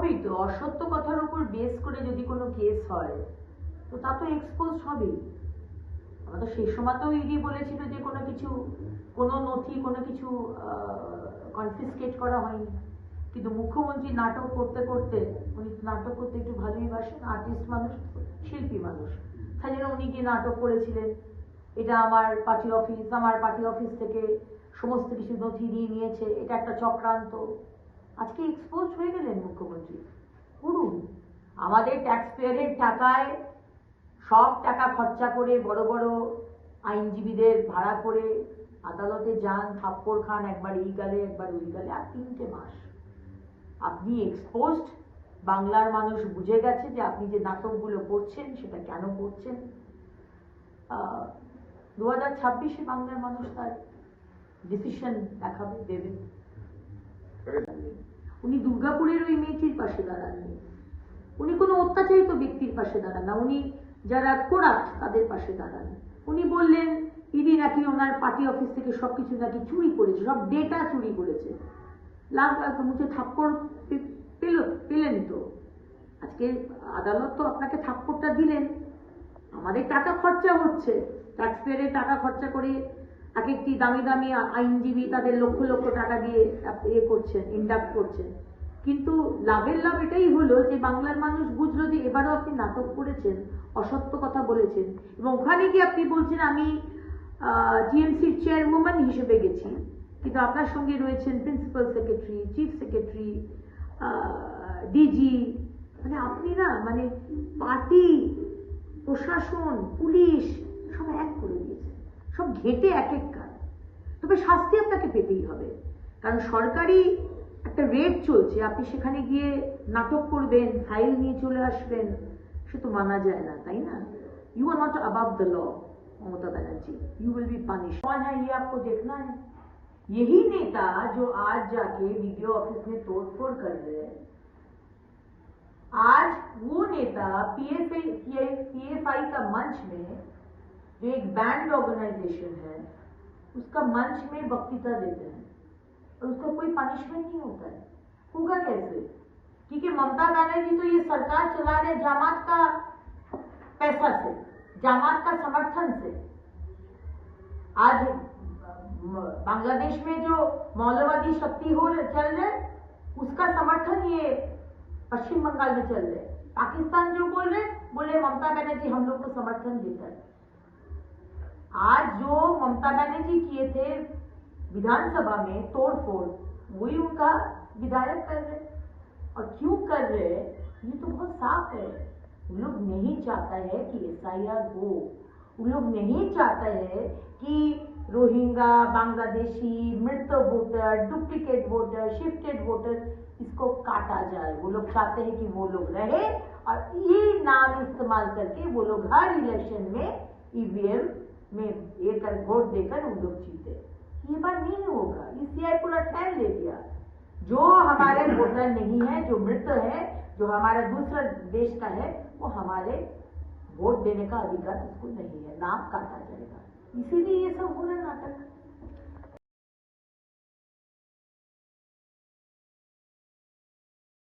স্বাভাবিক তো, অসত্য কথার উপর বেস করে যদি কোনো কেস হয় তো তা তো এক্সপোজ হবেই। আমরা তো সেই সময়তেও ইডি বলেছিল যে কোনো কিছু, কোনো নথি, কোনো কিছু কনফিসকেট করা হয়নি। কিন্তু মুখ্যমন্ত্রী নাটক করতে করতে, উনি নাটক করতে একটু ভালোই বাসেন, আর্টিস্ট মানুষ, শিল্পী মানুষ, তাই জন্য উনি গিয়ে নাটক করেছিলেন এটা আমার পার্টি অফিস, আমার পার্টি অফিস থেকে সমস্ত কিছু নথি নিয়ে নিয়েছে, এটা একটা চক্রান্ত। আজকে এক্সপোজ হয়ে গেলেন মুখ্যমন্ত্রী। করুন, আমাদের ট্যাক্স পেয়ারের টাকায় সব টাকা খরচা করে বড় বড় আইনজীবীদের ভাড়া করে আদালতে যান, থাপ্পড় খান, একবার এই গালে একবার ওই গালে, আর 3টে মাস আপনি এক্সপোজড। বাংলার মানুষ বুঝে গেছে যে আপনি যে নাটকগুলো করছেন সেটা কেন করছেন। 2026-এ বাংলার মানুষ তার ডিসিশন দেখাবে, দেবে। উনি দুর্গাপুরের ওই মেয়েটির পাশে দাঁড়াননি, উনি কোনো অত্যাচারিত ব্যক্তির পাশে দাঁড়ান না, উনি যারা করাপ্ট তাদের পাশে দাঁড়ান। উনি বললেন ইডি নাকি ওনার পার্টি অফিস থেকে সবকিছু নাকি চুরি করেছে, সব ডেটা চুরি করেছে। লাখ লাখ মুখে থাপ্পড় পেলেন তো। আজকে আদালত তো আপনাকে থাপ্পড়টা দিলেন। আমাদের টাকা খরচা হচ্ছে, ট্যাক্স পেয়ারের টাকা খরচা করে এক একটি দামি দামি আইনজীবী তাদের লক্ষ লক্ষ টাকা দিয়ে করছেন, ইন্ডাক্ট করছেন। কিন্তু লাভের লাভ এটাই হলো যে বাংলার মানুষ বুঝলো যে এবারও আপনি নাটক করেছেন, অসত্য কথা বলেছেন, এবং ওখানে গিয়ে আপনি বলছেন আমি টিএমসির চেয়ারওম্যান হিসেবে গেছি, কিন্তু আপনার সঙ্গে রয়েছেন principal secretary, chief secretary, DG, মানে আপনি না মানে পার্টি, প্রশাসন, পুলিশ সব এক করে দিয়েছে, সব ঘেটে এক এক কাজ। তবে শাস্তি আপনাকে পেতেই হবে, কারণ সরকারি একটা রেড চলছে, আপনি সেখানে গিয়ে নাটক করবেন, ফাইল নিয়ে চলে আসবেন, সে তো মানা যায় না, তাই না? You are not above the law Mamata Banerjee, you will be punish. कौन है ये आपको देखना है। यही नेता जो आज जाके वीडियो ऑफिस में तोड़फोड़ कर रहे हैं, आज वो नेता पीएफआई का मंच में, जो एक बैंड ऑर्गेनाइजेशन है, उसका मंच में वक्तृता देते हैं और उसका कोई पनिशमेंट नहीं होता है। होगा कैसे? क्योंकि ममता बनर्जी तो ये सरकार चला रहे जामात का पैसा से, जामात का समर्थन से। आज बांग्लादेश में जो मौलवादी शक्ति चल रहे, उसका समर्थन ये पश्चिम बंगाल में चल रहे। पाकिस्तान जो बोले ममता बनर्जी हम लोग को समर्थन देता है। आज जो ममता बनर्जी किए थे विधानसभा में तोड़फोड़, वही उनका विधायक कर रहे। और क्यों कर रहे, ये तो बहुत साफ है। उन लोग नहीं चाहता है कि एसआईआर हो, उन लोग नहीं चाहता है कि रोहिंगा, बांग्लादेशी, मृत voter, duplicate voter, shifted voter, इसको काटा जाए। वो लोग चाहते हैं कि वो लोग रहे और ये नाम इस्तेमाल करके वो लोग हर इलेक्शन में ईवीएम में ये कर वोट देकर उन लोग जीते। ये बात नहीं होगा। ईसीआई पूरा ठहर ले दिया। जो हमारे वोटर नहीं है, जो मृत है, जो हमारा दूसरा देश का है, वो हमारे वोट देने का अधिकार उसको नहीं है, नाम काटा जाएगा। इसीलिए ये सब हो रहा नाटक।